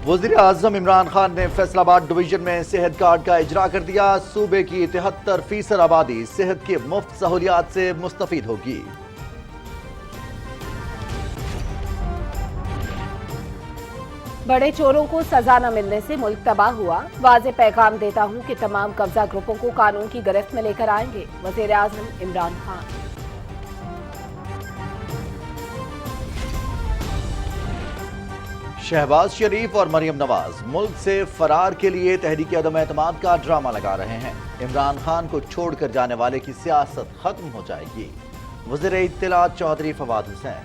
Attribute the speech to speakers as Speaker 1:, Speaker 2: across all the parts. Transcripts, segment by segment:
Speaker 1: وزیر اعظم عمران خان نے فیصل آباد ڈویژن میں صحت کارڈ کا اجرا کر دیا۔ صوبے کی 73% آبادی صحت کی مفت سہولیات سے مستفید ہوگی۔
Speaker 2: بڑے چوروں کو سزا نہ ملنے سے ملک تباہ ہوا، واضح پیغام دیتا ہوں کہ تمام قبضہ گروپوں کو قانون کی گرفت میں لے کر آئیں گے، وزیر اعظم عمران خان۔
Speaker 1: شہباز شریف اور مریم نواز ملک سے فرار کے لیے تحریک عدم اعتماد کا ڈرامہ لگا رہے ہیں۔ عمران خان کو چھوڑ کر جانے والے کی سیاست ختم ہو جائے گی، وزیر اطلاعات چودھری فواد حسین۔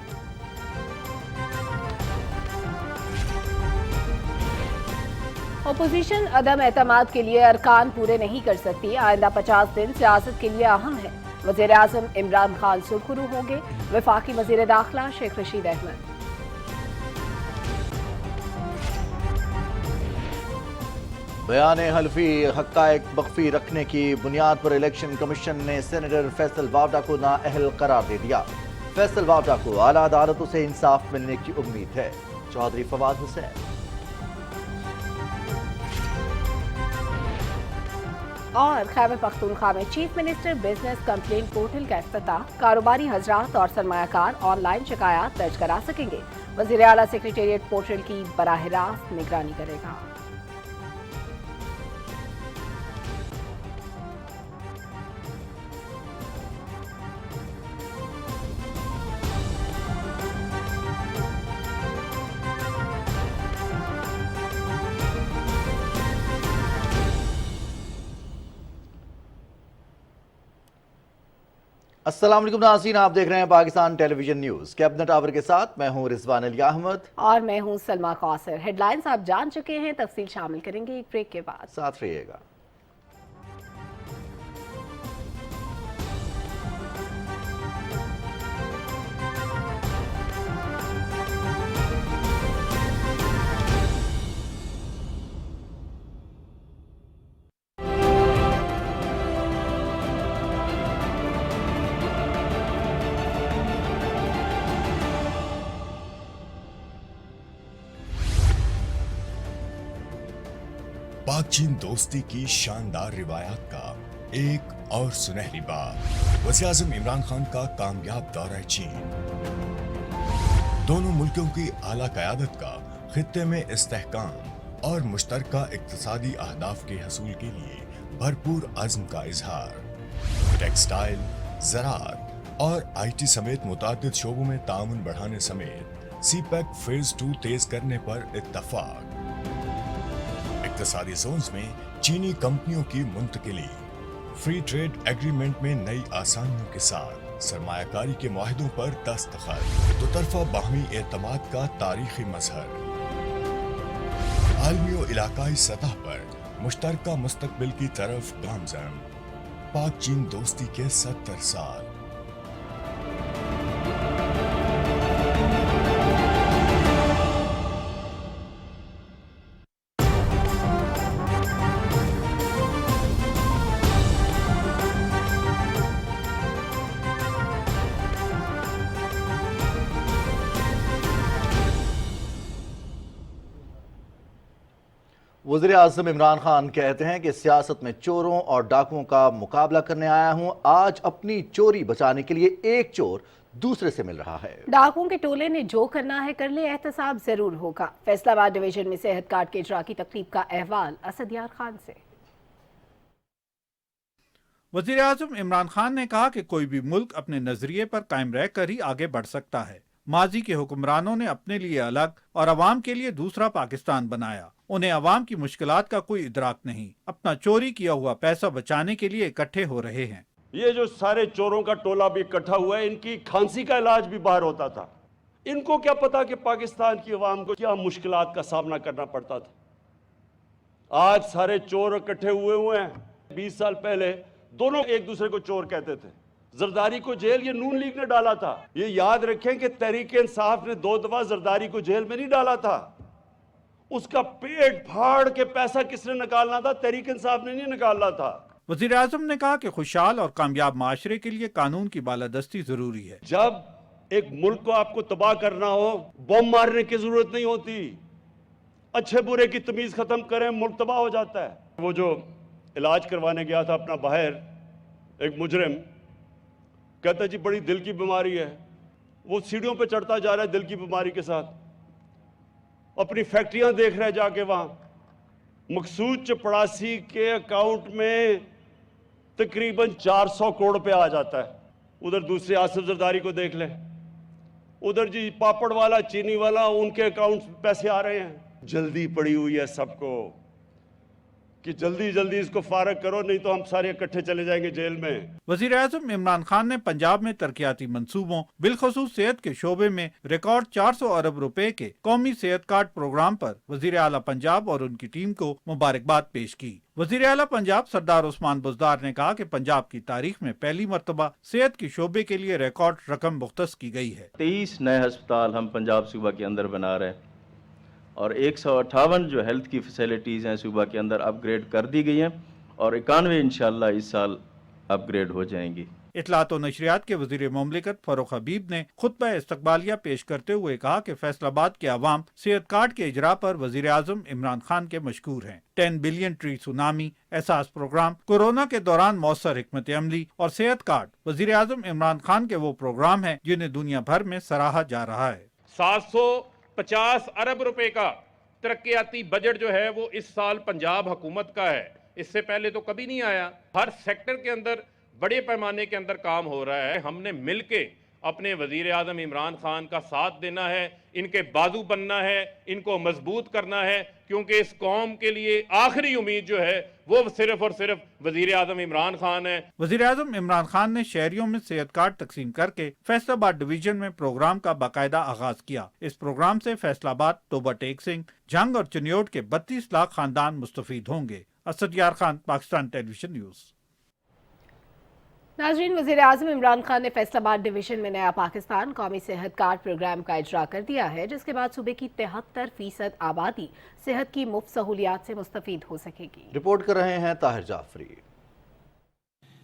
Speaker 2: اپوزیشن عدم اعتماد کے لیے ارکان پورے نہیں کر سکتی، آئندہ 50 دن سیاست کے لیے اہم ہے، وزیر اعظم عمران خان سرخرو ہوں گے، وفاقی وزیر داخلہ شیخ رشید احمد۔
Speaker 1: بیان حلفی حقائق مخفی رکھنے کی بنیاد پر الیکشن کمیشن نے سینیٹر فیصل وابڈا کو نااہل قرار دے دیا۔ فیصل وابڈا کو اعلیٰ عدالتوں سے انصاف ملنے کی امید ہے، چودھری فواد حسین۔
Speaker 2: اور خیبر پختونخوا میں chief minister business complaint portal کا افتتاح، کاروباری حضرات اور سرمایہ کار آن لائن شکایات درج کرا سکیں گے، وزیر اعلیٰ سیکریٹریٹ پورٹل کی براہ راست نگرانی کرے گا۔
Speaker 1: السلام علیکم ناظرین، آپ دیکھ رہے ہیں پاکستان ٹیلی ویژن نیوز۔ کیبنٹ آور کے ساتھ میں ہوں رضوان علی احمد
Speaker 2: اور میں ہوں سلما قاصر۔ ہیڈ لائنز آپ جان چکے ہیں، تفصیل شامل کریں گے ایک بریک کے بعد،
Speaker 1: ساتھ رہیے گا۔
Speaker 3: پاک چین دوستی کی شاندار روایات کا ایک اور سنہری باب، وزیر اعظم عمران خان کا کامیاب دورہ چین۔ دونوں ملکوں کی اعلیٰ قیادت کا خطے میں استحکام اور مشترکہ اقتصادی اہداف کے حصول کے لیے بھرپور عزم کا اظہار۔ ٹیکسٹائل، زراعت اور آئی ٹی سمیت متعدد شعبوں میں تعاون بڑھانے سمیت سی پیک فیز 2 تیز کرنے پر اتفاق۔ اقتصادی زونز میں چینی کمپنیوں کی منتقلی، فری ٹریڈ ایگریمنٹ میں نئی آسانیوں کے ساتھ سرمایہ کاری کے معاہدوں پر دستخط، دو طرفہ باہمی اعتماد کا تاریخی مظہر۔ عالمی و علاقائی سطح پر مشترکہ مستقبل کی طرف گامزن، پاک چین دوستی کے 70 سال۔
Speaker 1: وزیر اعظم عمران خان کہتے ہیں کہ سیاست میں چوروں اور ڈاکوؤں کا مقابلہ کرنے آیا ہوں، آج اپنی چوری بچانے کے لیے ایک چور دوسرے سے مل رہا ہے۔
Speaker 2: ڈاکوؤں کے ٹولے نے جو کرنا ہے کر لے، احتساب ضرور ہوگا۔ فیصل آباد ڈویژن میں صحت کارڈ کے اجرا کی تقریب کا احوال اسد یار خان سے۔
Speaker 4: وزیر اعظم عمران خان نے کہا کہ کوئی بھی ملک اپنے نظریے پر قائم رہ کر ہی آگے بڑھ سکتا ہے۔ ماضی کے حکمرانوں نے اپنے لیے الگ اور عوام کے لیے دوسرا پاکستان بنایا، انہیں عوام کی مشکلات کا کوئی ادراک نہیں، اپنا چوری کیا ہوا پیسہ بچانے کے لیے اکٹھے ہو رہے ہیں۔
Speaker 5: یہ جو سارے چوروں کا ٹولہ بھی اکٹھا ہوا ہے، ان کی کھانسی کا علاج بھی باہر ہوتا تھا۔ ان کو کیا پتا کہ پاکستان کی عوام کو کیا مشکلات کا سامنا کرنا پڑتا تھا۔ آج سارے چور اکٹھے ہوئے ہیں۔ 20 سال پہلے دونوں ایک دوسرے کو چور کہتے تھے۔ زرداری کو جیل یہ نون لیگ نے ڈالا تھا۔ یہ یاد رکھیں کہ تحریک انصاف نے 2 دفعہ زرداری کو جیل میں نہیں ڈالا تھا۔ اس کا پیٹ پھاڑ کے پیسہ کس نے نکالنا تھا؟ تحریک انصاف نے نہیں نکالنا تھا۔
Speaker 4: وزیر اعظم نے کہا کہ خوشحال اور کامیاب معاشرے کے لیے قانون کی بالادستی ضروری ہے۔
Speaker 5: جب ایک ملک کو آپ کو تباہ کرنا ہو، بم مارنے کی ضرورت نہیں ہوتی، अच्छे बुरे की तमीज़ ख़त्म करें, मुल्क तबाह हो जाता है। वो जो इलाज करवाने गया था अपना बाहर, एक मुजरिम कहता जी बड़ी दिल की बीमारी है, वो सीढ़ियों पे चढ़ता जा रहा है दिल की बीमारी के साथ, अपनी फैक्ट्रियां देख रहे जाके वहाँ। मकसूद चपड़ासी के अकाउंट में तकरीबन 400 करोड़ रुपया आ जाता है। उधर दूसरे आसिफ जरदारी को देख ले, उधर जी पापड़ वाला, चीनी वाला, उनके अकाउंट में पैसे आ रहे हैं। जल्दी पड़ी हुई है सबको कि जल्दी जल्दी इसको फारग करो, नहीं तो हम सारे इकट्ठे चले जाएंगे जेल में।
Speaker 4: वज़ीर आज़म इमरान खान ने पंजाब में तरक्याती मंसूबों बिलखसूस सेहत के शोबे में रिकॉर्ड 400 अरब रुपए के कौमी सेहत कार्ड प्रोग्राम पर वज़ीर आला पंजाब और उनकी टीम को मुबारकबाद पेश की। वज़ीर आला पंजाब सरदार उस्मान बुज़दार ने कहा कि पंजाब की तारीख में पहली मर्तबा सेहत के शोबे के लिए रिकॉर्ड रकम मुख्तस की गई है।
Speaker 6: 23 नए अस्पताल हम पंजाब सूबा के अंदर बना रहे हैं और 158 जो हेल्थ की फैसिलिटीज़ हैं सूबा के अंदर अपग्रेड कर दी गई हैं और 91 इंशाल्लाह इस साल अपग्रेड हो जाएंगी।
Speaker 4: इत्तलात और नशरियात के वज़ीर मुमलिकत फ़ारूक हबीब ने खुतबा इस्तकबालिया पेश करते हुए कहा कि फैसलाबाद के अवाम सेहत कार्ड के इजरा पर वज़ीर आज़म इमरान खान के मशकूर हैं। 10 बिलियन ट्री सुनामी, एहसास प्रोग्राम, कोरोना के दौरान मौसर हिकमत अमली और सेहत कार्ड वज़ीर आज़म इमरान खान के वो प्रोग्राम हैं जिन्हें दुनिया भर में सराहा जा रहा है।
Speaker 7: 750 अरब रुपए का तरक्याती बजट जो है वो इस साल पंजाब हुकूमत का है, इससे पहले तो कभी नहीं आया। हर सेक्टर के अंदर बड़े पैमाने के अंदर काम हो रहा है। हमने मिलके अपने वजीर आज़म इमरान खान का साथ देना है, इनके बाजू बनना है, इनको मजबूत करना है, क्योंकि इस कौम के लिए आखिरी उम्मीद जो है वो सिर्फ और सिर्फ वजीर आज़म इमरान खान है।
Speaker 4: वजीर आज़म इमरान खान ने शहरियों में सेहत कार्ड तकसीम करके फैसलाबाद डिवीजन में प्रोग्राम का बाकायदा आगाज किया। इस प्रोग्राम से फैसलाबाद, टोबा टेक सिंह, झंग और चनियोट के 32 लाख खानदान मुस्तफीद होंगे। असद यार खान, पाकिस्तान टेलीविजन न्यूज़।
Speaker 2: नाज़रीन, वज़ीर आज़म इमरान खान ने फैसलाबाद डिवीजन में नया पाकिस्तान कौमी सेहत कार्ड प्रोग्राम का इजरा कर दिया है, जिसके बाद सूबे की 73% आबादी सेहत की मुफ्त सहूलियात से मुस्तफीद हो सकेगी।
Speaker 1: रिपोर्ट कर रहे हैं ताहिर जाफरी।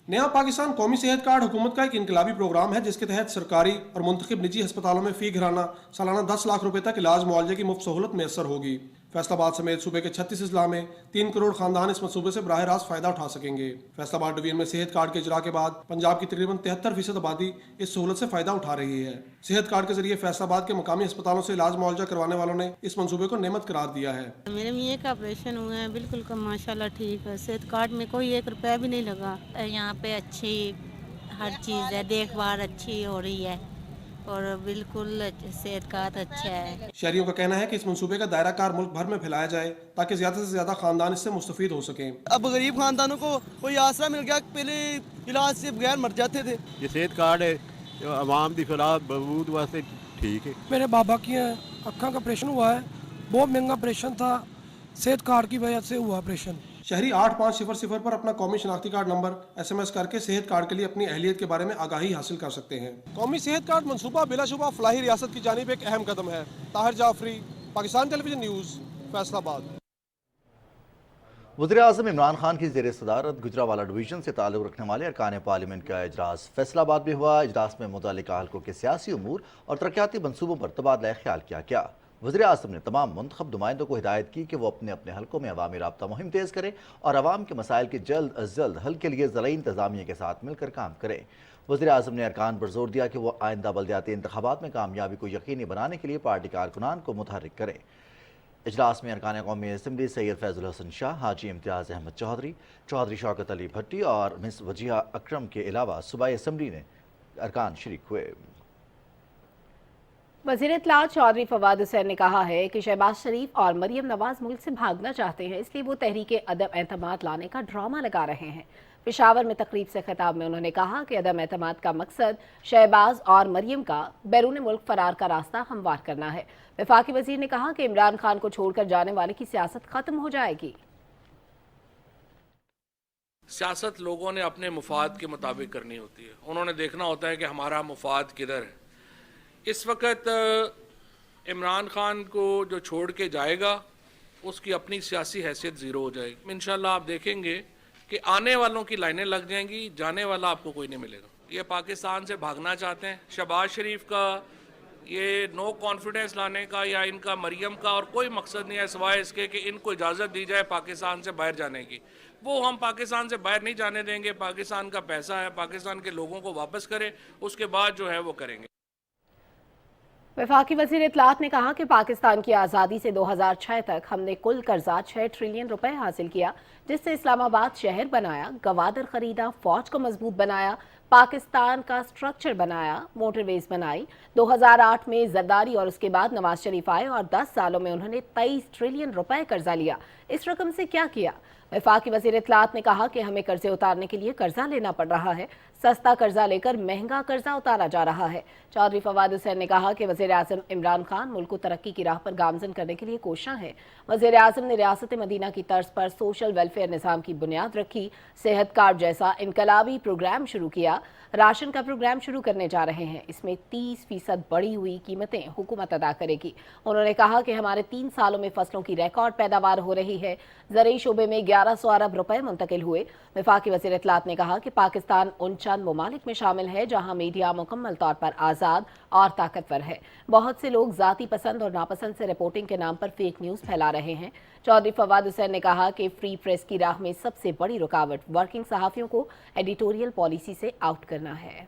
Speaker 8: नया पाकिस्तान कौमी सेहत कार्ड हुकूमत का एक इनकलाबी प्रोग्राम है, जिसके तहत सरकारी और मुंतखब निजी अस्पतालों में फी घराना सालाना 10 लाख रुपए तक इलाज मुआवजे की मुफ्त सहूलत मैसर होगी। फैसलाबाद समेत सूबे के 36 अजला में 3 करोड़ खानदान इस मनसूबे से बराह रास्त फायदा उठा सकेंगे। फैसलाबाद डिवीजन में सेहत कार्ड के इजरा के बाद पंजाब की तकरीबन 73% आबादी इस सहूलत से फायदा उठा रही है। सेहत कार्ड के जरिए फैसलाबाद के मकामी अस्पतालों से इलाज मुआवजा करवाने वालों ने इस मनसूबे को नेमत करार दिया है।
Speaker 9: मेरे मियाँ का ऑपरेशन हुआ है, बिल्कुल माशाल्लाह ठीक है। सेहत कार्ड में कोई 1 रुपया भी नहीं लगा। यहाँ पे अच्छी हर चीज़ है, देखभाल अच्छी हो रही है और बिल्कुल सेहत कार्ड अच्छा है।
Speaker 8: शहरियों का कहना है कि इस मंसूबे का दायरा कार मुल्क भर में फैलाया जाए ताकि ज्यादा से ज्यादा खानदान इससे मुस्तफीद हो सकें।
Speaker 10: अब गरीब खानदानों को कोई आसरा मिल गया, पहले इलाज से बगैर मर जाते थे।
Speaker 11: ये सेहत कार्ड है आवाम की फलाह बहबूद वास्ते ठीक है।
Speaker 12: मेरे बाबा की अक्खा का ऑपरेशन हुआ है, बहुत महंगा ऑपरेशन था, सेहत कार्ड की वजह से हुआ ऑपरेशन।
Speaker 8: शहरी 8500 पर अपना कौमी शनाख्ती कार्ड नंबर SMS करके सेहत कार्ड के लिए अपनी अहलियत के बारे में आगाही हासिल कर सकते हैं। कौमी सेहत कार्ड मंसूबा बिलाशुबा फलाही रियासत की जानिब एक अहम कदम है। Tahir Jafri, Pakistan television news, Faisalabad.
Speaker 1: वज़ीर आज़म इमरान खान की ज़ेर सदारत गुजरावाला डिवीज़न से ताल्लुक़ रखने वाले अरकान पार्लियामेंट का इजलास फैसलाबाद में हुआ। इजलास में मुतल्लिका हल्कों के सियासी उमूर और तरक्याती मनसूबों पर तबादला ख्याल किया गया। वज़ीर आज़म ने तमाम मुंतखब नुमाइंदों को हिदायत की कि वो अपने अपने हल्कों में अवामी राब्ता मुहिम तेज़ करें और अवाम के मसाइल के जल्द अज जल्द हल के लिए ज़राई इंतज़ामिया के साथ मिलकर काम करें। वज़ीर आज़म ने अरकान पर जोर दिया कि वो आइंदा बल्दियाती इंतखाबात में कामयाबी को यकीनी बनाने के लिए पार्टी कारकुनान को मुतहर्रिक करें। इजलास में अरकान कौमी असम्बली सैयद फैजुल हसन शाह, हाजी इम्तियाज़ अहमद चौधरी, चौधरी शौकत अली भट्टी और मिस वजिहा अकरम के अलावा सूबाई असम्बली ने अरकान शरीक हुए।
Speaker 2: वज़ीर इत्तलात चौधरी फवाद हुसैन ने कहा है कि शहबाज शरीफ और मरियम नवाज मुल्क से भागना चाहते हैं, इसलिए वो तहरीके अदम एतमाद लाने का ड्रामा लगा रहे हैं। पेशावर में तकरीब से खिताब में उन्होंने कहा कि अदम एतमाद का मकसद शहबाज और मरियम का बैरून मुल्क फरार का रास्ता हमवार करना है। वफाकी वज़ीर ने कहा कि इमरान खान को छोड़कर जाने वाले की सियासत खत्म हो जाएगी।
Speaker 13: सियासत लोगों ने अपने मुफाद के मुताबिक करनी होती है, उन्होंने देखना होता है कि हमारा मुफाद किधर है। इस वक्त इमरान खान को जो छोड़ के जाएगा उसकी अपनी सियासी हैसियत ज़ीरो हो जाएगी। इंशाल्लाह आप देखेंगे कि आने वालों की लाइनें लग जाएंगी, जाने वाला आपको कोई नहीं मिलेगा। ये पाकिस्तान से भागना चाहते हैं। शहबाज शरीफ का ये नो कॉन्फिडेंस लाने का या इनका मरियम का और कोई मकसद नहीं है सिवाय इसके कि इनको इजाज़त दी जाए पाकिस्तान से बाहर जाने की। वो हम पाकिस्तान से बाहर नहीं जाने देंगे। पाकिस्तान का पैसा है, पाकिस्तान के लोगों को वापस करें, उसके बाद जो है वो करेंगे।
Speaker 2: वफाकी वज़ीर इत्तलात ने कहा कि पाकिस्तान की आज़ादी से 2006 तक हमने कुल कर्जा 6 ट्रिलियन रुपए हासिल किया, जिससे इस्लामाबाद शहर बनाया, गवादर खरीदा, फौज को मजबूत बनाया, पाकिस्तान का स्ट्रक्चर बनाया, मोटरवेज बनाई। 2008 में जरदारी और उसके बाद नवाज शरीफ आए और 10 सालों में उन्होंने 23 ट्रिलियन रुपए कर्जा लिया। इस रकम से क्या किया? वफाकी वज़ीर इत्तलात ने कहा कि हमें कर्जे उतारने के लिए कर्जा लेना पड़ रहा है। सस्ता कर्जा लेकर महंगा कर्जा उतारा जा रहा है। चौधरी फवाद हुसैन ने कहा कि वज़ीर आज़म इमरान खान मुल्क को तरक्की की राह पर गामज़न करने के लिए कोशां है। वज़ीर आज़म ने रियासत मदीना की तर्ज पर सोशल वेलफेयर निज़ाम की बुनियाद रखी, सेहत कार्ड जैसा इनकलाबी प्रोग्राम शुरू किया, राशन का प्रोग्राम शुरू करने जा रहे हैं। इसमें 30% बढ़ी हुई कीमतें हुकूमत अदा करेगी। उन्होंने कहा कि हमारे 3 सालों में फसलों की रिकॉर्ड पैदावार हो रही है। ज़रई शोबे में 1100 अरब रुपए मुंतकिल हुए। वफाकी वज़ीर इत्तलात ने कहा कि पाकिस्तान उन चंद ममालिक में शामिल है जहां मीडिया मुकम्मल तौर पर आज़ाद और ताकतवर है। बहुत से लोग ज़ाती पसंद और नापसंद से रिपोर्टिंग के नाम पर फेक न्यूज़ फैला रहे हैं। चौधरी फवाद हुसैन ने कहा कि फ्री प्रेस की राह में सबसे बड़ी रुकावट वर्किंग सहाफ़ियों को एडिटोरियल पॉलिसी से आउट करना है।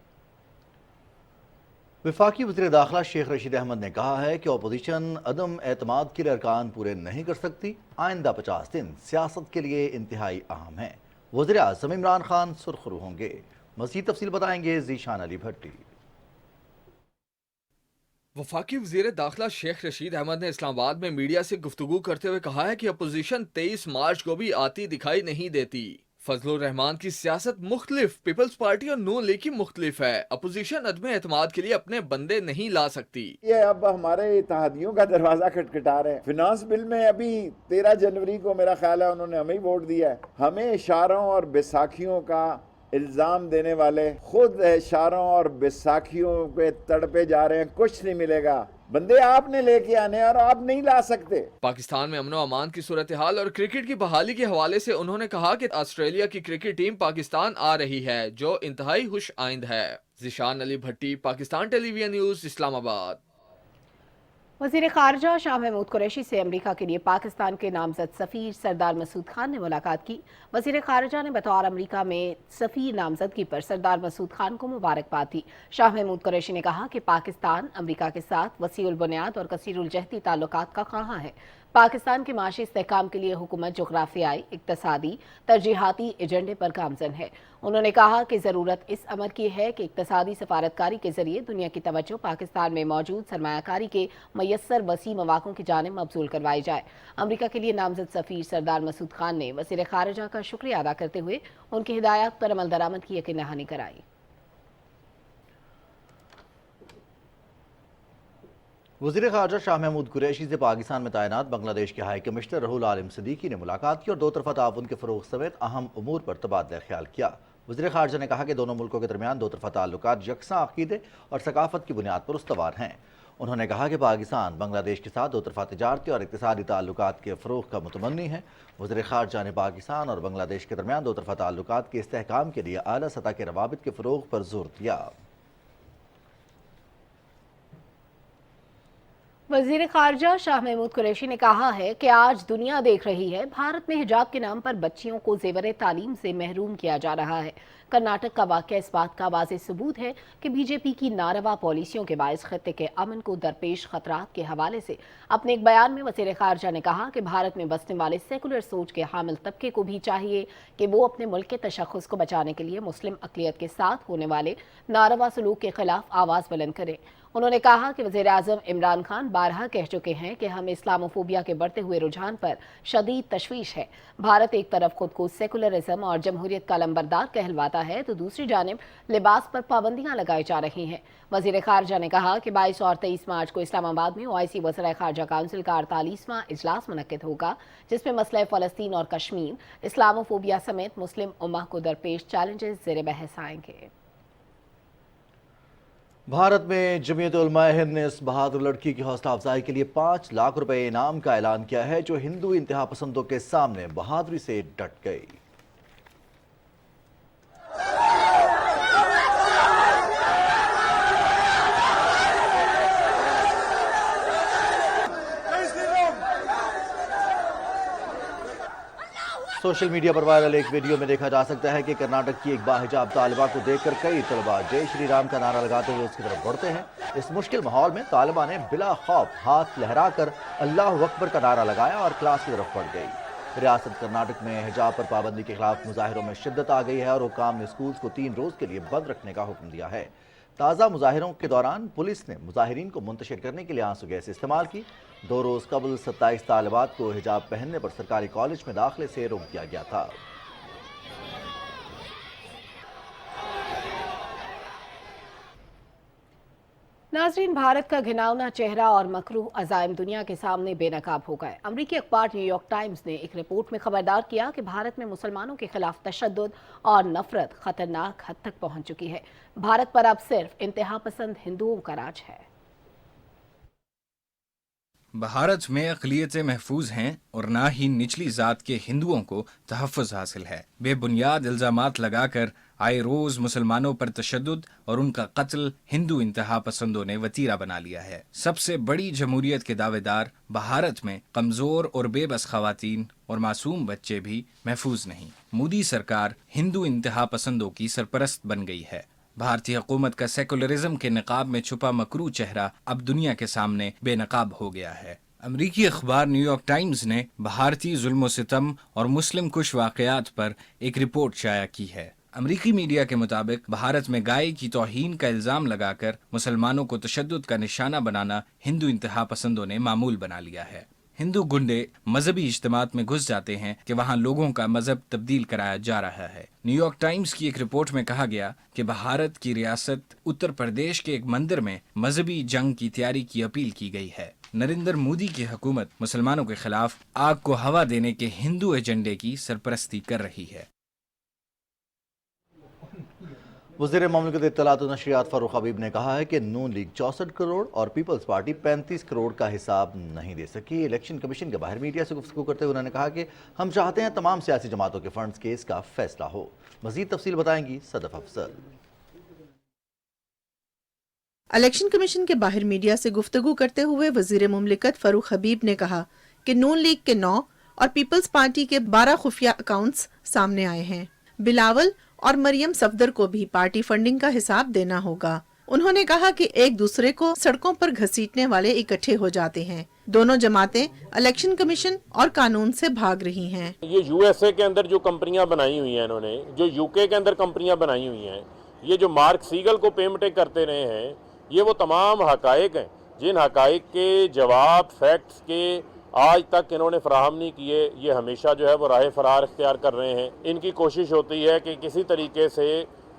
Speaker 1: वफाकी वज़ीर दाखिला शेख रशीद अहमद ने कहा है कि अपोजिशन अदम एतमाद के लिए अरकान पूरे नहीं कर सकती। आइंदा 50 दिन सियासत के लिए इंतहाई अहम है। वज़ीर आज़म इमरान खान सुरखरू होंगे। मज़ीद तफसील बताएंगे ज़ीशान अली भट्टी।
Speaker 14: वफाकी वज़ीर दाखिला शेख रशीद अहमद ने इस्लामाबाद में मीडिया से गुफ्तगू करते हुए कहा है कि अपोजिशन 23 मार्च को भी आती दिखाई नहीं देती। फजलुर रहमान की सियासत मुख्तलिफ, पीपल्स पार्टी और नून लीग की मुख्तलिफ है। अपोजिशन अदम एतमाद के लिए अपने बंदे नहीं ला सकती।
Speaker 15: ये अब हमारे इत्तेहादियों का दरवाजा खटखटा रहे हैं। फिनांस बिल में अभी 13 जनवरी को मेरा ख्याल है उन्होंने हमें ही वोट दिया है। हमें इशारों और बैसाखियों का इल्जाम देने वाले खुद इशारों और बैसाखियों पे तड़पे जा रहे हैं। कुछ नहीं मिलेगा, बंदे आपने लेके आने और आप नहीं ला सकते।
Speaker 14: पाकिस्तान में अमन व अमान की सूरत हाल और क्रिकेट की बहाली के हवाले से उन्होंने कहा कि ऑस्ट्रेलिया की क्रिकेट टीम पाकिस्तान आ रही है, जो इंतहाई खुश आइंद है। ज़ीशान अली भट्टी, पाकिस्तान टेलीविजन न्यूज़, इस्लामाबाद।
Speaker 2: वज़ीर ख़ारजा शाह महमूद कुरैशी से अमरीका के लिए पाकिस्तान के नामज़द सफ़ीर सरदार मसूद खान ने मुलाकात की। वज़ीर ख़ारजा ने बतौर अमरीका में सफ़ीर नामज़दगी पर सरदार मसूद खान को मुबारकबाद दी। शाह महमूद कुरैशी ने कहा कि पाकिस्तान अमरीका के साथ वसीउल बुनियाद और कसीरुल जहदी ताल्लुकात का ख़्वाहां है। पाकिस्तान के माशी इस्तेहकाम के लिए हुकूमत जोग्राफियाई, इक्तसादी, तरजीहाती एजेंडे पर गामज़न है। उन्होंने कहा कि ज़रूरत इस अमर की है कि इक्तसादी सफारतकारी के जरिए दुनिया की तवज्जो पाकिस्तान में मौजूद सरमायाकारी के मयस्सर वसी मौक़ों की जानिब मबज़ूल करवाई जाए। अमरीका के लिए नामज़द सफ़ीर सरदार मसूद खान ने वज़ीर ख़ारजा का शुक्रिया अदा करते हुए उनकी हिदायत पर अमल दरामद की यकीन दहानी कराई।
Speaker 1: वज़ीर ख़ारजा शाह महमूद कुरैशी से पाकिस्तान में तैनात बांग्लादेश के हाई कमिश्नर रहूल आलम सिद्दीकी ने मुलाकात की और दो तरफ़ा ताउन के फ़रोग़ समेत अहम उमूर पर तबादला ख्याल किया। वज़ीर ख़ारजा ने कहा कि दोनों मुल्कों के दरमियान दो तरफ़ा ताल्लुकात यकसां अक़ीदे और सकाफ़त की बुनियाद पर उस्तवार हैं। उन्होंने कहा कि पाकिस्तान बांग्लादेश के साथ दो तरफ़ा तिजारती और इक़्तिसादी ताल्लुकात के फ़रोग़ का मुतमन्नी है। वज़ीर ख़ारजा ने पाकिस्तान और बांग्लादेश के दरमियान दो तरफ़ा ताल्लुकात के इस्तेहकाम के लिए आला सतह के रवाबित के फ़रोग़ पर ज़ोर दिया।
Speaker 2: वज़ीर ख़ारजा शाह महमूद कुरैशी ने कहा है कि आज दुनिया देख रही है भारत में हिजाब के नाम पर बच्चियों को ज़ेवर तालीम से महरूम किया जा रहा है। कर्नाटक का वाक़या इस बात का वाज़ेह सबूत है कि बीजेपी की नारवा पॉलिसियों के बायस खत्ते के अमन को दरपेश खतरात के हवाले से अपने एक बयान में वज़ीर ख़ारजा ने कहा कि भारत में बसने वाले सेकुलर सोच के हामिल तबके को भी चाहिए कि वो अपने मुल्क के तशख़्ख़ुस को बचाने के लिए मुस्लिम अक़लियत के साथ होने वाले नारवा सलूक के खिलाफ आवाज़ बुलंद करें। उन्होंने कहा कि वज़ीर आज़म इमरान खान बारहा कह चुके हैं कि हमें इस्लामोफोबिया के बढ़ते हुए रुझान पर शदीद तशवीश है। भारत एक तरफ खुद को सेकुलरिज्म और जमहूरियत का लंबरदार कहलवाता है तो दूसरी जानिब लिबास पर पाबंदियां लगाई जा रही हैं। वज़ीर ख़ारजा ने कहा कि 22 और 23 मार्च को इस्लामाबाद में OIC वज़ीर ख़ारजा काउंसिल का 48वां इजलास मुनक्किद होगा, जिसमें मसला फ़लस्तीन और कश्मीर, इस्लामोफोबिया समेत मुस्लिम उम्मा को दरपेश चैलेंजेस ज़ेर बहस आएंगे।
Speaker 1: भारत में जमीयत उलमा हिंद ने इस बहादुर लड़की की हौसला अफजाई के लिए 5 लाख रुपए इनाम का ऐलान किया है, जो हिंदू इंतहा पसंदों के सामने बहादुरी से डट गई। سوشل میڈیا پر وائرل ایک ویڈیو میں دیکھا جا سکتا ہے کہ کرناٹک کی ایک باحجاب طالبہ کو دیکھ کر کئی طلبہ جے شری رام کا نعرہ لگاتے ہوئے اس کی طرف بڑھتے ہیں۔ اس مشکل ماحول میں طالبہ نے بلا خوف ہاتھ لہرا کر اللہ اکبر کا نعرہ لگایا اور کلاس کی طرف بڑھ گئی۔ ریاست کرناٹک میں حجاب پر پابندی کے خلاف مظاہروں میں شدت آ گئی ہے اور حکام نے اسکولز کو 3 روز کے لیے بند رکھنے کا حکم دیا ہے۔ تازہ مظاہروں کے دوران پولیس نے مظاہرین کو منتشر کرنے کے لیے آنسو گیس استعمال کی۔ 2 روز قبل 27 طالبات کو حجاب پہننے پر سرکاری کالج میں داخلے سے روک دیا گیا تھا۔
Speaker 2: ناظرین، بھارت کا گھناؤنا چہرہ اور مکروہ عزائم دنیا کے سامنے بے نقاب ہو گئے۔ امریکی اخبار نیو یارک ٹائمز نے ایک رپورٹ میں خبردار کیا کہ بھارت میں مسلمانوں کے خلاف تشدد اور نفرت خطرناک حد تک پہنچ چکی ہے۔ بھارت پر اب صرف انتہا پسند ہندوؤں کا راج ہے۔
Speaker 16: بھارت میں اقلیتیں محفوظ ہیں اور نہ ہی نچلی ذات کے ہندوؤں کو تحفظ حاصل ہے۔ بے بنیاد الزامات لگا کر آئے روز مسلمانوں پر تشدد اور ان کا قتل ہندو انتہا پسندوں نے وتیرہ بنا لیا ہے۔ سب سے بڑی جمہوریت کے دعوے دار بھارت میں کمزور اور بے بس خواتین اور معصوم بچے بھی محفوظ نہیں۔ مودی سرکار ہندو انتہا پسندوں کی سرپرست بن گئی ہے۔ بھارتی حکومت کا سیکولرزم کے نقاب میں چھپا مکروہ چہرہ اب دنیا کے سامنے بے نقاب ہو گیا ہے۔ امریکی اخبار نیو یارک ٹائمز نے بھارتی ظلم و ستم اور مسلم کش واقعات پر ایک رپورٹ شائع کی ہے۔ امریکی میڈیا کے مطابق بھارت میں گائے کی توہین کا الزام لگا کر مسلمانوں کو تشدد کا نشانہ بنانا ہندو انتہا پسندوں نے معمول بنا لیا ہے۔ ہندو گنڈے مذہبی اجتماعات میں گھس جاتے ہیں کہ وہاں لوگوں کا مذہب تبدیل کرایا جا رہا ہے۔ نیو یارک ٹائمز کی ایک رپورٹ میں کہا گیا کہ بھارت کی ریاست اتر پردیش کے ایک مندر میں مذہبی جنگ کی تیاری کی اپیل کی گئی ہے۔ نریندر مودی کی حکومت مسلمانوں کے خلاف آگ کو ہوا دینے کے ہندو ایجنڈے کی سرپرستی کر رہی ہے۔
Speaker 1: وزیر مملکت اطلاعات و نشریات فاروق حبیب نے کہا ہے کہ نون لیگ 64 کروڑ اور پیپلز پارٹی 35 کروڑ کا حساب نہیں دے سکی۔ الیکشن کمیشن کے باہر میڈیا سے گفتگو کرتے ہوئے انہوں نے کہا کہ ہم چاہتے ہیں تمام سیاسی جماعتوں کے فنڈز کیس کا فیصلہ ہو۔ مزید تفصیل بتائیں گی صدف افضل۔
Speaker 17: الیکشن کمیشن کے باہر میڈیا سے گفتگو کرتے ہوئے وزیر مملکت فاروق حبیب نے کہا کہ نون لیگ کے 9 اور پیپلز پارٹی کے 12 خفیہ اکاؤنٹس سامنے آئے ہیں۔ بلاول اور مریم صفدر کو بھی پارٹی فنڈنگ کا حساب دینا ہوگا۔ انہوں نے کہا کہ ایک دوسرے کو سڑکوں پر گھسیٹنے والے اکٹھے ہو جاتے ہیں۔ دونوں جماعتیں الیکشن کمیشن اور قانون سے بھاگ رہی ہیں۔
Speaker 18: یہ یو ایس اے کے اندر جو کمپنیاں بنائی ہوئی ہیں انہوں نے، جو یو کے اندر کمپنیاں بنائی ہوئی ہیں، یہ جو مارک سیگل کو پیمنٹیں کرتے رہے ہیں، یہ وہ تمام حقائق ہیں جن حقائق کے جواب فیکٹس کے آج تک انہوں نے فراہم نہیں کیے۔ یہ ہمیشہ جو ہے وہ راہ فرار اختیار کر رہے ہیں۔ ان کی کوشش ہوتی ہے کہ کسی طریقے سے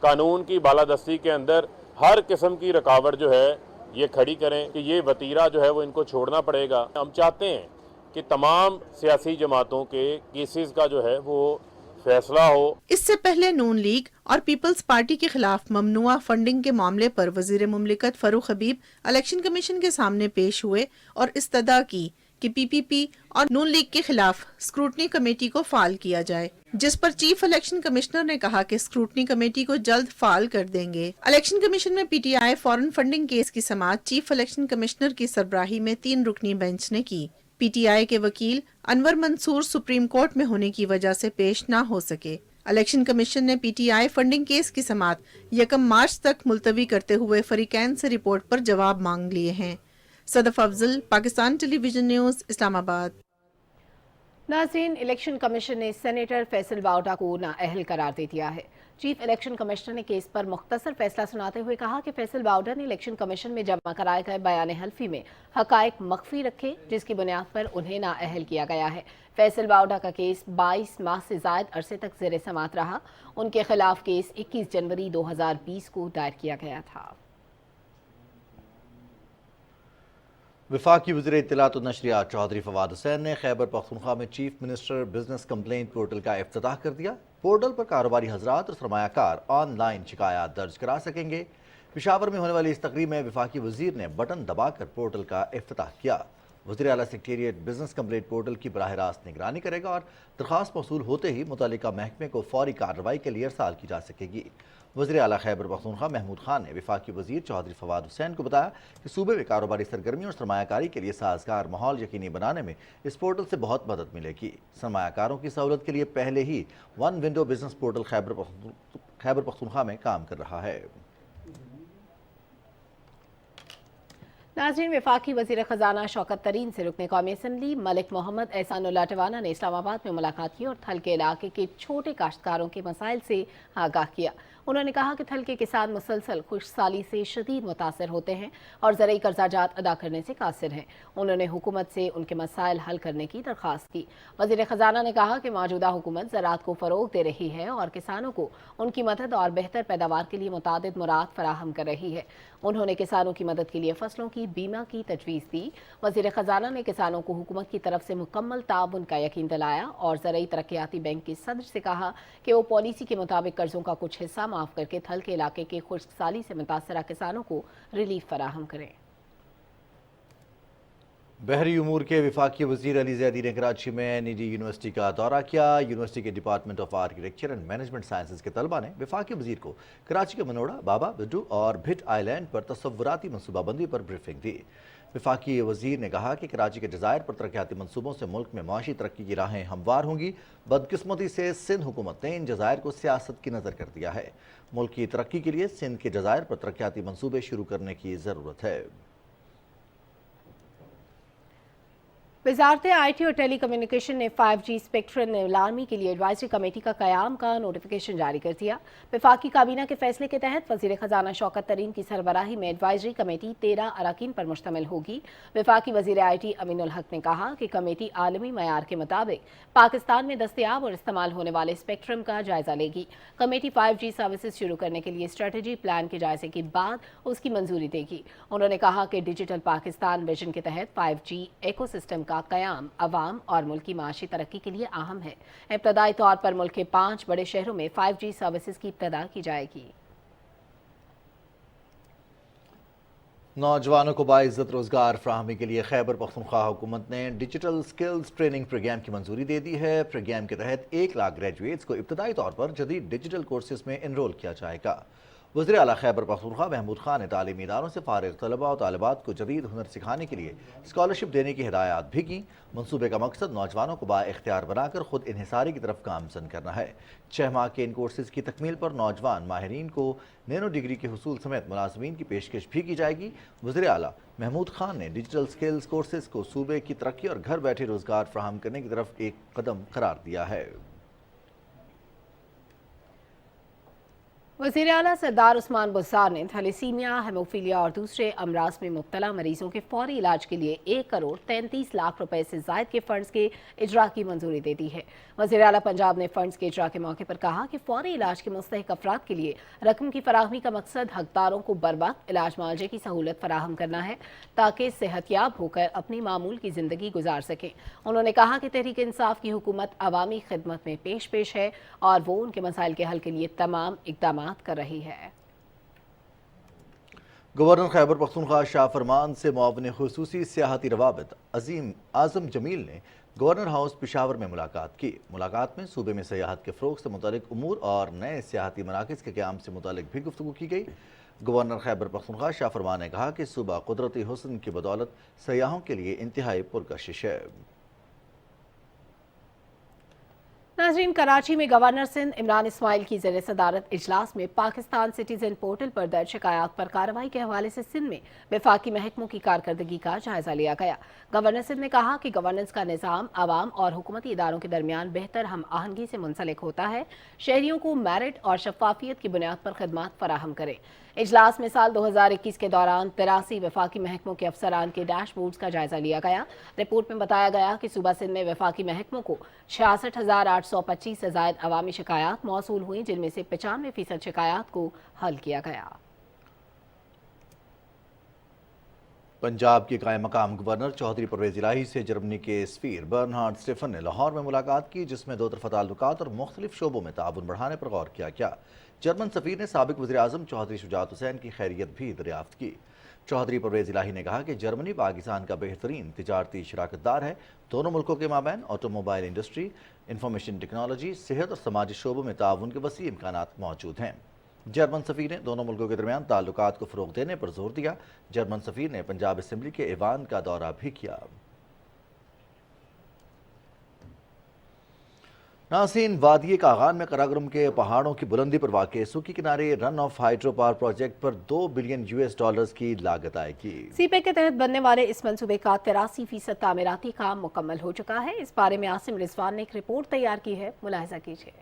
Speaker 18: قانون کی بالادستی کے اندر ہر قسم کی رکاوٹ جو ہے یہ کھڑی کریں کہ یہ وتیرہ جو ہے وہ ان کو چھوڑنا پڑے گا۔ ہم چاہتے ہیں کہ تمام سیاسی جماعتوں کے کیسز کا جو ہے وہ فیصلہ ہو۔
Speaker 17: اس سے پہلے نون لیگ اور پیپلز پارٹی کے خلاف ممنوعہ فنڈنگ کے معاملے پر وزیر مملکت فاروق حبیب الیکشن کمیشن کے سامنے پیش ہوئے اور استدعا کی کہ پی پی پی اور نون لیگ کے خلاف اسکروٹنی کمیٹی کو فعال کیا جائے، جس پر چیف الیکشن کمشنر نے کہا کہ اسکروٹنی کمیٹی کو جلد فعال کر دیں گے۔ الیکشن کمیشن میں P T I foreign funding case کی سماعت چیف الیکشن کمشنر کی سربراہی میں 3 رکنی بینچ نے کی۔ پی ٹی آئی کے وکیل انور منصور سپریم کورٹ میں ہونے کی وجہ سے پیش نہ ہو سکے۔ الیکشن کمیشن نے P T I funding case کی سماعت 1 مارچ تک ملتوی کرتے ہوئے فریقین سے رپورٹ پر جواب مانگ لیے ہیں۔ صدف افضل، پاکستان ٹیلی ویژن نیوز، اسلام آباد۔
Speaker 2: ناظرین، الیکشن کمیشن نے سینیٹر فیصل واؤڈا کو نااہل قرار دے دیا ہے۔ چیف الیکشن کمشنر نے کیس پر مختصر فیصلہ سناتے ہوئے کہا کہ فیصل واؤڈا نے الیکشن کمیشن میں جمع کرائے گئے بیان حلفی میں حقائق مخفی رکھے، جس کی بنیاد پر انہیں نااہل کیا گیا ہے۔ فیصل واؤڈا کا کیس 22 ماہ سے زائد عرصے تک زیر سماعت رہا۔ ان کے خلاف کیس 21 جنوری 2020 کو دائر کیا گیا تھا۔
Speaker 1: وفاقی وزیر اطلاعات و نشریات چودھری فواد حسین نے خیبر پختونخوا میں chief minister business complaint portal کا افتتاح کر دیا۔ پورٹل پر کاروباری حضرات اور سرمایہ کار آن لائن شکایات درج کرا سکیں گے۔ پشاور میں ہونے والی اس تقریب میں وفاقی وزیر نے بٹن دبا کر پورٹل کا افتتاح کیا۔ وزیر اعلیٰ سیکریٹریٹ بزنس کمپلینٹ پورٹل کی براہ راست نگرانی کرے گا اور درخواست موصول ہوتے ہی متعلقہ محکمے کو فوری کارروائی کے لیے ارسال کی جا سکے گی۔ وزیر اعلیٰ خیبر پختونخوا محمود خان نے وفاقی وزیر چودھری فواد حسین کو بتایا کہ صوبے میں کاروباری سرگرمیوں اور سرمایہ کاری کے لیے سازگار ماحول یقینی بنانے میں اس پورٹل سے بہت مدد ملے گی۔ سرمایہ کاروں کی سہولت کے لیے پہلے ہی ون ونڈو بزنس پورٹل خیبر پختونخوا میں کام کر رہا ہے۔
Speaker 2: ناظرین، وفاقی وزیر خزانہ شوکت ترین سے رکن قومی اسمبلی ملک محمد احسان اللہ ٹوانا نے اسلام آباد میں ملاقات کی اور تھلکے علاقے کے چھوٹے کاشتکاروں کے مسائل سے آگاہ کیا۔ انہوں نے کہا کہ تھلکے کسان مسلسل خشک سالی سے شدید متاثر ہوتے ہیں اور زرعی قرضہ جات ادا کرنے سے قاصر ہیں۔ انہوں نے حکومت سے ان کے مسائل حل کرنے کی درخواست کی۔ وزیر خزانہ نے کہا کہ موجودہ حکومت زراعت کو فروغ دے رہی ہے اور کسانوں کو ان کی مدد اور بہتر پیداوار کے لیے متعدد مراعات فراہم کر رہی ہے۔ انہوں نے کسانوں کی مدد کے لیے فصلوں کی بیمہ کی تجویز دی۔ وزیر خزانہ نے کسانوں کو حکومت کی طرف سے مکمل تعاون کا یقین دلایا اور زرعی ترقیاتی بینک کے صدر سے کہا کہ وہ پالیسی کے مطابق قرضوں کا کچھ حصہ معاف کر کے تھل کے علاقے کے خشک سالی سے متاثرہ کسانوں کو ریلیف فراہم کریں۔
Speaker 1: بحری امور کے وفاقی وزیر علی زیدی نے کراچی میں نجی یونیورسٹی کا دورہ کیا۔ یونیورسٹی کے department of architecture and management sciences کے طلبہ نے وفاقی وزیر کو کراچی کے منوڑا، بابا بڈو اور بھٹ آئی لینڈ پر تصوراتی منصوبہ بندی پر بریفنگ دی۔ وفاقی وزیر نے کہا کہ کراچی کے جزائر پر ترقیاتی منصوبوں سے ملک میں معاشی ترقی کی راہیں ہموار ہوں گی۔ بدقسمتی سے سندھ حکومت نے ان جزائر کو سیاست کی نظر کر دیا ہے۔ ملک کی ترقی کے لیے سندھ کے جزائر پر ترقیاتی منصوبے شروع کرنے کی ضرورت ہے۔
Speaker 2: وزارت آئی ٹی اور ٹیلی کمیونیکیشن نے 5G اسپیکٹرم نیلامی کے لیے ایڈوائزری کمیٹی کا قیام کا نوٹیفیکیشن جاری کر دیا۔ وفاقی کابینہ کے فیصلے کے تحت وزیر خزانہ شوکت ترین کی سربراہی میں ایڈوائزری کمیٹی 13 اراکین پر مشتمل ہوگی۔ وفاقی وزیر آئی ٹی امین الحق نے کہا کہ کمیٹی عالمی معیار کے مطابق پاکستان میں دستیاب اور استعمال ہونے والے اسپیکٹرم کا جائزہ لے گی۔ کمیٹی 5G سروسز شروع کرنے کے لیے اسٹریٹجی پلان کے جائزے کے بعد اس کی منظوری دے گی۔ انہوں نے کہا کہ ڈیجیٹل پاکستان ویژن کے تحت 5G ایکو سسٹم کا قیام عوام اور ملک کی معاشی ترقی کے لیے اہم ہے۔ ابتدائی طور پر ملک کے 5 بڑے شہروں میں 5G سروسز کی ابتدا کی جائے گی۔
Speaker 1: نوجوانوں کو باعزت روزگار فراہمی کے لیے خیبر پختونخوا حکومت نے ڈیجیٹل سکلز ٹریننگ پروگرام کی منظوری دے دی ہے۔ پروگرام کے تحت 1 لاکھ گریجویٹس کو ابتدائی طور پر جدید ڈیجیٹل کورسز میں انرول کیا جائے گا۔ وزیر اعلیٰ خیبر پختونخوا محمود خان نے تعلیمی اداروں سے فارغ طلباء و طالبات کو جدید ہنر سکھانے کے لیے اسکالرشپ دینے کی ہدایات بھی کی۔ منصوبے کا مقصد نوجوانوں کو بااختیار بنا کر خود انحصاری کی طرف گامزن کرنا ہے۔ 6 ماہ کے ان کورسز کی تکمیل پر نوجوان ماہرین کو نینو ڈگری کے حصول سمیت ملازمین کی پیشکش بھی کی جائے گی۔ وزیر اعلیٰ محمود خان نے ڈیجیٹل سکلز کورسز کو صوبے کی ترقی اور گھر بیٹھے روزگار فراہم کرنے کی طرف ایک قدم قرار دیا ہے۔
Speaker 2: وزیر اعلیٰ سردار عثمان بزدار نے تھیلیسیمیا، ہیموفیلیا اور دوسرے امراض میں مبتلا مریضوں کے فوری علاج کے لیے 1 کروڑ 33 لاکھ روپے سے زائد کے فنڈز کے اجرا کی منظوری دے دی ہے۔ وزیر اعلیٰ پنجاب نے فنڈز کے اجرا کے موقع پر کہا کہ فوری علاج کے مستحق افراد کے لیے رقم کی فراہمی کا مقصد حقداروں کو بروقت علاج معالجے کی سہولت فراہم کرنا ہے تاکہ صحت یاب ہو کر اپنی معمول کی زندگی گزار سکیں۔ انہوں نے کہا کہ تحریک انصاف کی حکومت عوامی خدمت میں پیش ہے اور وہ ان کے مسائل کے حل کے لیے تمام اقدامات کر رہی ہے۔
Speaker 1: گورنر خیبر پختونخوا شاہ فرمان سے معاون خصوصی سیاحتی روابط اعظم جمیل نے گورنر ہاؤس پشاور میں ملاقات کی۔ ملاقات میں صوبے میں سیاحت کے فروغ سے متعلق امور اور نئے سیاحتی مراکز کے قیام سے متعلق بھی گفتگو کی گئی۔ گورنر خیبر پختونخوا شاہ فرمان نے کہا کہ صوبہ قدرتی حسن کی بدولت سیاحوں کے لیے انتہائی پرکشش ہے۔
Speaker 2: ناظرین، کراچی میں گورنر سندھ عمران اسماعیل کی زیر صدارت اجلاس میں پاکستان سٹیزن پورٹل پر درج شکایات پر کارروائی کے حوالے سے سندھ میں وفاقی محکموں کی کارکردگی کا جائزہ لیا گیا۔ گورنر سندھ نے کہا کہ گورننس کا نظام عوام اور حکومتی اداروں کے درمیان بہتر ہم آہنگی سے منسلک ہوتا ہے، شہریوں کو میرٹ اور شفافیت کی بنیاد پر خدمات فراہم کرے۔ اجلاس میں سال 2021 کے دوران 83 وفاقی محکموں کے افسران کے ڈیش بورڈز کا جائزہ لیا گیا۔ رپورٹ میں بتایا گیا کہ صوبہ سندھ میں وفاقی محکموں کو 66,825 سے زائد عوامی شکایات موصول ہوئیں، جن میں سے 95% شکایات کو حل کیا گیا۔
Speaker 1: پنجاب کے قائم مقام گورنر چودھری پرویز الہی سے جرمنی کے سفیر برنہارڈ اسٹیفن نے لاہور میں ملاقات کی، جس میں 2 طرفہ تعلقات اور مختلف شعبوں میں تعاون بڑھانے پر غور کیا گیا۔ جرمن سفیر نے سابق وزیر اعظم چودھری شجاعت حسین کی خیریت بھی دریافت کی۔ चौधरी परवेज इलाही ने कहा कि जर्मनी पाकिस्तान का बेहतरीन तिजारती शराकतदार है। दोनों मुल्कों के माबैन ऑटोमोबाइल इंडस्ट्री, इंफॉर्मेशन टेक्नोलॉजी, सेहत और समाजी शोबों में ताउन के वसी इम्कानात मौजूद हैं। जर्मन सफ़ीर ने दोनों मुल्कों के दरमियान ताल्लुकात को फ़रोग़ देने पर जोर दिया। जर्मन सफ़ीर ने पंजाब असम्बली के ऐवान का दौरा भी किया। नाज़रीन, वादी कागान में कराकरम के पहाड़ों की बुलंदी पर वाक़े सुक्की किनारे run of hydro power project पर $2 बिलियन की लागत आएगी।
Speaker 2: सीपेक के तहत बनने वाले इस मंसूबे का 83% तामीराती काम मुकम्मल हो चुका है। इस बारे में आसिम रिजवान ने एक रिपोर्ट तैयार की है, मुलाहिजा कीजिए।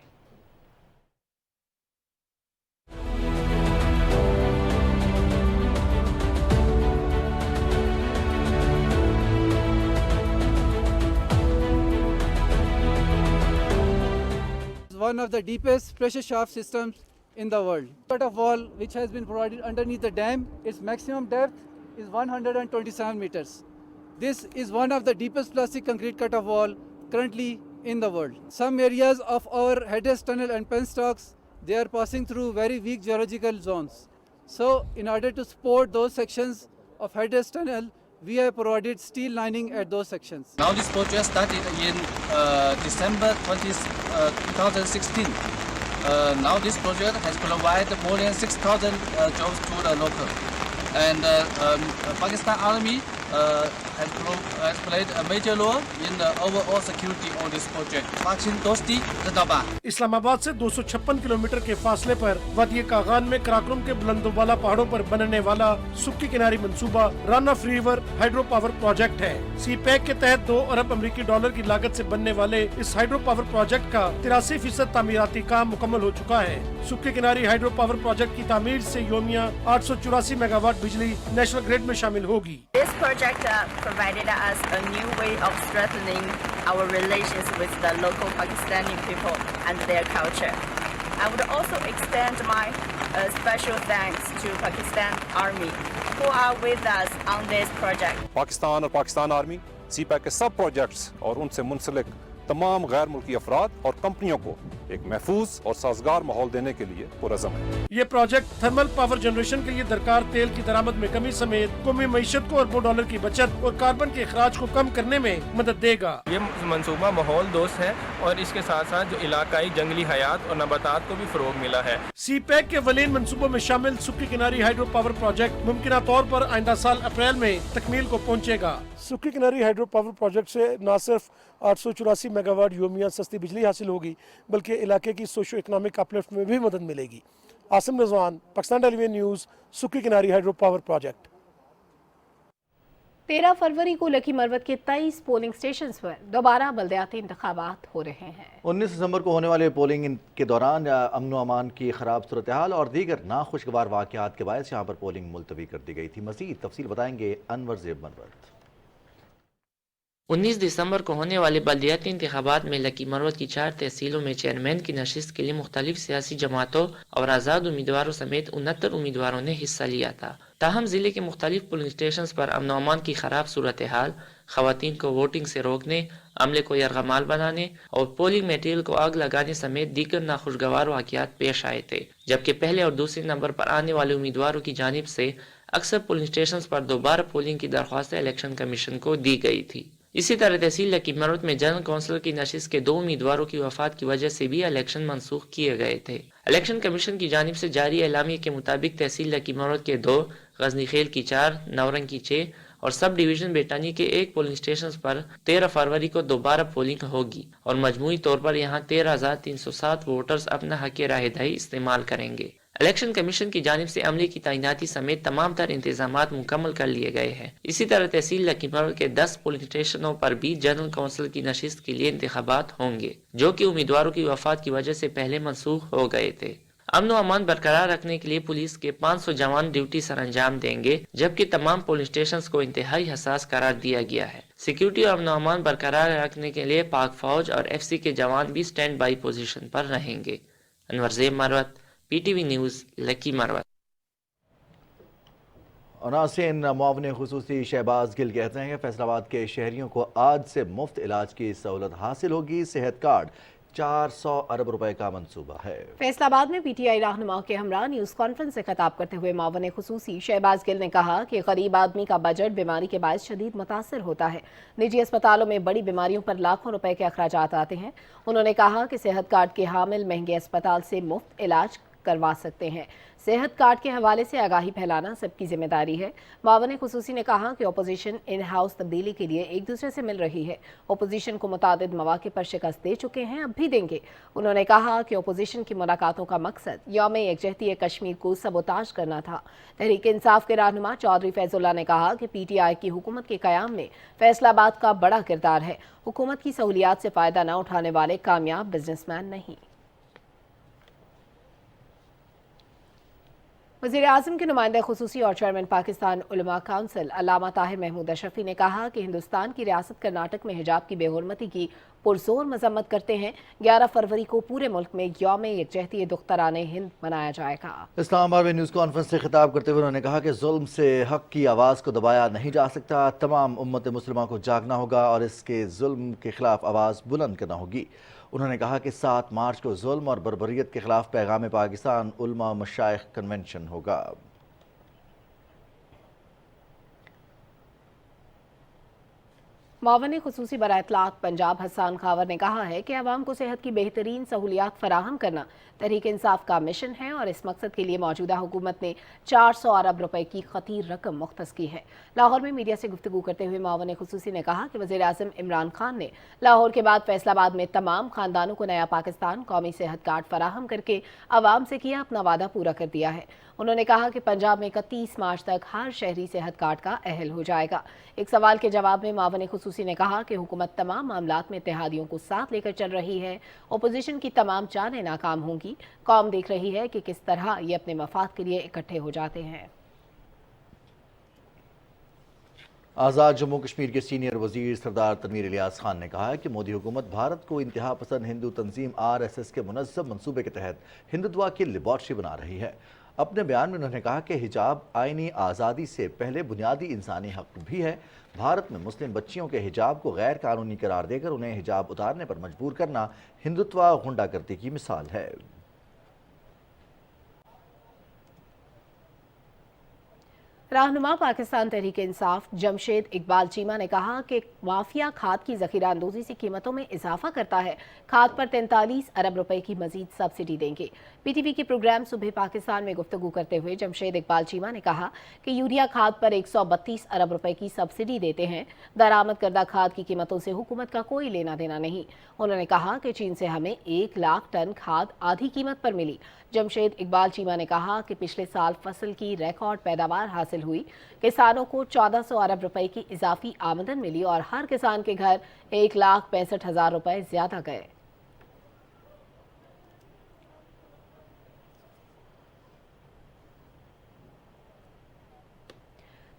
Speaker 19: One of the deepest pressure shaft systems in the world. Cut-off wall which has been provided underneath the dam, its maximum depth is 127 meters. This is one of the deepest plastic concrete cut-off wall currently in the world. Some areas of our Headers Tunnel and penstocks, they are passing through very weak geological zones. So in order to support those sections of Headers Tunnel, we have provided steel lining at those sections.
Speaker 20: Now this project started in December 2016. Now this project has provided more than 6,000 jobs to the local. And Pakistan Army has played a major role in the overall security of this project. Pakistan Dosti, Zindabad.
Speaker 8: Islamabad से 256 kilometre के फासले पर वादी कागान में कराकरम के बुलंदोबाला पहाड़ों पर बनने वाला सुक्की किनारी मंसूबा run of river hydro power project है। सीपैक के तहत $2 अरब की लागत से बनने वाले इस हाइड्रो पावर प्रोजेक्ट का 83% तामीराती काम मुकम्मल हो चुका है। सुक्की किनारी हाइड्रो पावर प्रोजेक्ट की तामीर से योमिया 884 मेगावाट बिजली नेशनल ग्रिड में शामिल होगी।
Speaker 21: This project provided us a new way of strengthening our relations with the local Pakistani people and their culture. I would also extend my special thanks to Pakistan Army who are with us on this project.
Speaker 22: Pakistan और Pakistan army CPEC के सब projects और उनसे मुंसलिक तमाम गैर मुल्की अफराद और कंपनियों को एक महफूज और साजगार माहौल देने के लिए पुरज़म है।
Speaker 8: ये प्रोजेक्ट थर्मल पावर जनरेशन के लिए दरकार तेल की दरामद में कमी समेत कौमी मईशत को अरबों डॉलर की बचत और कार्बन के अखराज को कम करने में मदद देगा।
Speaker 23: ये मंसूबा माहौल दोस्त है और इसके साथ साथ जो इलाकाई जंगली हयात और नबातात को भी फरोग मिला है।
Speaker 8: सीपैक के वलीन मंसूबों में शामिल सुक्की किनारी हाइड्रो पावर प्रोजेक्ट मुमकिना तौर पर आइंदा साल अप्रैल में तकमील को पहुँचेगा। सुक्की किनारी हाइड्रो पावर प्रोजेक्ट से न सिर्फ 884 मेगावाट योमिया सस्ती बिजली हासिल होगी बल्कि इलाके की सोशो इकनॉमिक अपलिफ्ट में भी मदद मिलेगी। आसिम रिजवान, पाकिस्तान टेलीविजन न्यूज़, सुक्की किनारी हाइड्रो पावर प्रोजेक्ट।
Speaker 2: 13 फरवरी को लकी मरवत के 23 पोलिंग स्टेशन पर दोबारा बल्दियाती इंतखाबात हो रहे हैं।
Speaker 1: 19 दिसंबर को होने वाले पोलिंग के दौरान अमन व अमान की खराब सूरत हाल और दीगर नाखुशगवार वाक़यात के बायस यहाँ पर पोलिंग मुलतवी कर दी गई थी। मज़ीद तफसील बताएंगे अनवर ज़ेब मरवत।
Speaker 24: 19 दिसंबर को होने वाले बल्दियाती इंतखाबात में लकी मरवत की 4 तहसीलों में चेयरमैन की नशिस्त के लिए मुख्तलिफ सियासी जमातों और आज़ाद उम्मीदवारों समेत 69 उम्मीदवारों ने हिस्सा लिया था। ताहम जिले के मुख्तलिफ पोलिंग स्टेशन पर अमन अमान की खराब सूरत हाल, खवातीन को वोटिंग से रोकने, अमले को यरगमाल बनाने और पोलिंग मटेरियल को आग लगाने समेत दीगर नाखुशगवार वाक़यात पेश आए थे। जबकि पहले और दूसरे नंबर पर आने वाले उम्मीदवारों की जानिब से अक्सर पोलिंग स्टेशन पर दोबारा पोलिंग की दरख्वास्त इलेक्शन कमीशन को दी गई थी। इसी तरह तहसील लकी मरवत में जनरल कौंसिल की नशिस्त के 2 उम्मीदवारों की वफात की वजह से भी इलेक्शन मनसूख किए गए थे। इलेक्शन कमीशन की जानिब से जारी एलामिये के मुताबिक तहसील लकी मरवत के 2, गजनी खेल की 4, नवरंग की 6 और सब डिवीजन बेटानी के 1 पोलिंग स्टेशन पर 13 फरवरी को दोबारा पोलिंग होगी और मजमूई तौर पर यहाँ 13,307 वोटर्स अपना हक राय दही इस्तेमाल करेंगे। इलेक्शन कमीशन की जानिब से अमले की तैनाती समेत तमाम तर इंतजामात मुकम्मल कर लिए गए हैं। इसी तरह तहसील लकी मरवत के 10 पोलिंग स्टेशनों पर भी जनरल कौंसिल की नशिस्त के लिए इंतखाबात होंगे, जो कि उम्मीदवारों की वफात की वजह से पहले मनसूख हो गए थे। अमन व अमान बरकरार रखने के लिए पुलिस के 500 जवान ड्यूटी सर अंजाम देंगे, जबकि तमाम पोलिंग स्टेशन को इंतहाई हसास करार दिया गया है। सिक्योरिटी और अमन व अमान बरकरार रखने के लिए पाक फौज और FC के जवान भी स्टैंड बाई पोजीशन पर रहेंगे। Anwar ज़ेब Marwat, PTV news, lucky Marwat.
Speaker 1: नाज़रीन, मुआविन खुसूसी शहबाज गिल कहते हैं कि फैसलाबाद के शहरियों को आज से मुफ्त इलाज की सहूलत हासिल होगी। सेहत कार्ड 400 अरब रुपए का मंसूबा है।
Speaker 2: फैसलाबाद में पीटीआई रहनुमा के हमरा न्यूज कॉन्फ्रेंस से खिताब करते हुए मावन खुसूसी शहबाज गिल ने कहा कि गरीब आदमी का बजट बीमारी के बायस शदीद मुतासर होता है। निजी अस्पतालों में बड़ी बीमारियों पर लाखों रुपए के अखराजात आते हैं। उन्होंने कहा कि सेहत कार्ड के हामिल महंगे अस्पताल से मुफ्त इलाज करवा सकते हैं। सेहत कार्ड के हवाले से आगाही फैलाना सबकी जिम्मेदारी है। मावन खुसूसी ने कहा कि अपोजिशन इन हाउस तब्दीली के लिए एक दूसरे से मिल रही है। अपोजिशन को मुतादिद मौके पर शिकस्त दे चुके हैं, अब भी देंगे। उन्होंने कहा कि अपोजिशन की मुलाकातों का मकसद यौम यकजहती कश्मीर को सबोताज करना था। तहरीक इंसाफ के रहनुमा चौधरी फैजुल्लाह ने कहा कि पीटीआई की हुकूमत के क़याम में फैसलाबाद का बड़ा किरदार है। हुकूमत की सहूलियात से फ़ायदा न उठाने वाले कामयाब बिजनेसमैन नहीं। वज़ीर आज़म के नुमाइंदा खुसूसी और चेयरमैन पाकिस्तान उलमा काउंसिल अल्लामा ताहिर महमूद अशरफी ने कहा कि हिंदुस्तान की रियासत कर्नाटक में हिजाब की बेहुरमती की पुरजोर मजम्मत करते हैं। 11 फरवरी को पूरे मुल्क में यौम यकजहती दुख्तराने हिंद मनाया जाएगा।
Speaker 1: इस्लामाबाद में न्यूज़ कॉन्फ्रेंस से खिताब करते हुए उन्होंने कहा कि जुल्म से हक की आवाज़ को दबाया नहीं जा सकता। तमाम उम्मत मुस्लिमा को जागना होगा और इसके जुल्म के खिलाफ आवाज़ बुलंद करना होगी। उन्होंने कहा कि 7 मार्च को जुल्म और बर्बरियत के खिलाफ पैगाम पाकिस्तान उलमा मशाइख कन्वेंशन होगा।
Speaker 2: मावन खुसूसी बराए इत्तलात पंजाब हसन खावर ने कहा है कि अवाम को सेहत की बेहतरीन सहूलियात फराहम करना तहरीक इंसाफ का मिशन है और इस मकसद के लिए मौजूदा हुकूमत ने 400 अरब रुपए की खतीर रकम मुख्तस की है। लाहौर में मीडिया से गुफ्तगू करते हुए मावन खुसूसी ने कहा कि वज़ीर आज़म इमरान खान ने लाहौर के बाद फैसलाबाद में तमाम खानदानों को नया पाकिस्तान कौमी सेहत कार्ड फराहम करके अवाम से किया अपना वादा पूरा कर दिया है। उन्होंने कहा कि पंजाब में 31 मार्च तक हर शहरी सेहत कार्ड का अहल हो जाएगा। एक सवाल के जवाब में मावन खुसूसी ने कहा कि हुकूमत तमाम मामलात में इत्तेहादियों को साथ लेकर चल रही है। अपोजिशन की तमाम चालें नाकाम होंगी। कौम देख रही है कि किस तरह ये अपने मफाद के लिए इकट्ठे हो जाते हैं।
Speaker 1: आज़ाद जम्मू कश्मीर के सीनियर वजीर सरदार तनवीर इलियास खान ने कहा है कि मोदी हुकूमत भारत को इंतहा पसंद हिंदू तंजीम RSS के मुनज़्ज़म मनसूबे के तहत हिंदुत्वा की लेबॉर्ट्री बना रही है। अपने बयान में उन्होंने कहा कि हिजाब आईनी आज़ादी से पहले बुनियादी इंसानी हक भी है। भारत में मुस्लिम बच्चियों के हिजाब को गैर कानूनी करार देकर उन्हें हिजाब उतारने पर मजबूर करना हिंदुत्वा गुंडागर्दी की मिसाल है।
Speaker 2: रहनुमा पाकिस्तान तहरीक इंसाफ जमशेद इकबाल चीमा ने कहा कि माफिया खाद की ज़ख़ीरा अंदोज़ी से कीमतों में इजाफा करता है। खाद पर 43 अरब रुपए की मजीद सब्सिडी देंगे। PTV के प्रोग्राम सुबह पाकिस्तान में गुफ्तगू करते हुए जमशेद इकबाल चीमा ने कहा कि यूरिया खाद पर 132 अरब रुपए की सब्सिडी देते हैं। दरामद करदा खाद की कीमतों से हुकूमत का कोई लेना देना नहीं। उन्होंने कहा कि चीन से हमें 1 लाख टन खाद आधी कीमत पर मिली। जमशेद इकबाल चीमा ने कहा कि पिछले साल फसल की रिकॉर्ड पैदावार हासिल हुई। किसानों को 1400 अरब रुपए की इजाफी आमदन मिली और हर किसान के घर 1,65,000 रुपए ज्यादा गए।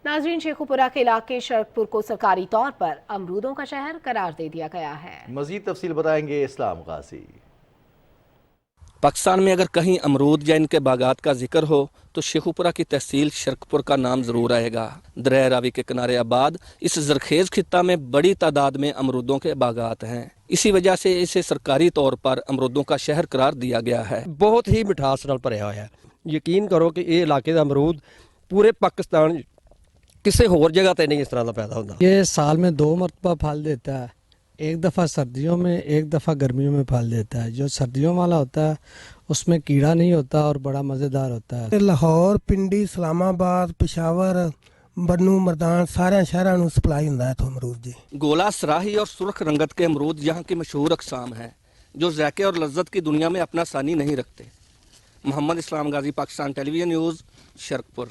Speaker 2: नाजरीन, शेखुपुरा के इलाके शरकपुर को सरकारी तौर पर अमरूदों का शहर करार दे दिया गया है।
Speaker 1: मजीद तफसील बताएंगे इस्लाम गाजी।
Speaker 3: पाकिस्तान में अगर कहीं अमरूद या इनके बागात का जिक्र हो तो शेखुपुरा की तहसील शरकपुर का नाम जरूर आएगा। दरिया रावी के किनारे आबाद इस जरखेज खित्ता में बड़ी तादाद में अमरूदों के बागात हैं। इसी वजह से इसे सरकारी तौर पर अमरूदों का शहर करार दिया गया है।
Speaker 5: बहुत ही मिठास नाल भरिया होया है। यकीन करो कि ये इलाके का अमरूद पूरे पाकिस्तान किसी होर जगह ते नहीं इस तरह का पैदा होता।
Speaker 6: ये साल में 2 मरतबा फल देता है, एक दफ़ा सर्दियों में, एक दफ़ा गर्मियों में फल देता है। जो सर्दियों वाला होता है उसमें कीड़ा नहीं होता और बड़ा मज़ेदार होता है।
Speaker 12: लाहौर, पिंडी, इस्लामाबाद, पेशावर, बन्नू, मरदान सारे शहरों में सप्लाई होता है अमरूद जी।
Speaker 3: गोला, सराही और सुर्ख रंगत के अमरूद यहाँ की मशहूर अकसाम हैं जो ज़ायके और लज्जत की दुनिया में अपना सानी नहीं रखते। मोहम्मद इस्लाम गाजी, पाकिस्तान टेलीविजन न्यूज़, शरकपुर।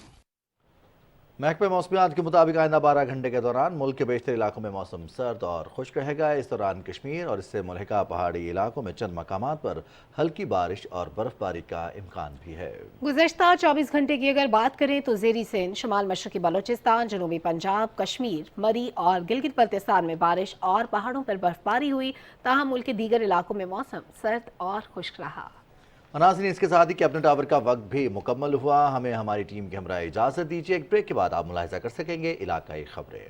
Speaker 1: महकमे मौसमियात के मुताबिक आइंदा 12 घंटे के दौरान मुल्क के बेशतर इलाकों में मौसम सर्द और खुश्क रहेगा। इस दौरान कश्मीर और इससे मुल्हिका पहाड़ी इलाकों में चंद मकामात पर हल्की बारिश और बर्फबारी का इम्कान भी है।
Speaker 2: गुज़श्ता 24 घंटे की अगर बात करें तो ज़ेरी सिंध, शुमाल मशरक़ी बलोचिस्तान, जनूबी पंजाब, कश्मीर, मरी और गिलगित बल्तिस्तान में बारिश और पहाड़ों पर बर्फबारी हुई। ताहम मुल्क के दीगर इलाकों में मौसम सर्द और खुश्क रहा।
Speaker 1: नाज़रीन, इसके साथ ही कैबिनेट आवर का वक्त भी मुकम्मल हुआ। हमें हमारी टीम के हमरा इजाज़त दीजिए। एक ब्रेक के बाद आप मुलाहिज़ा कर सकेंगे इलाकाई खबरें।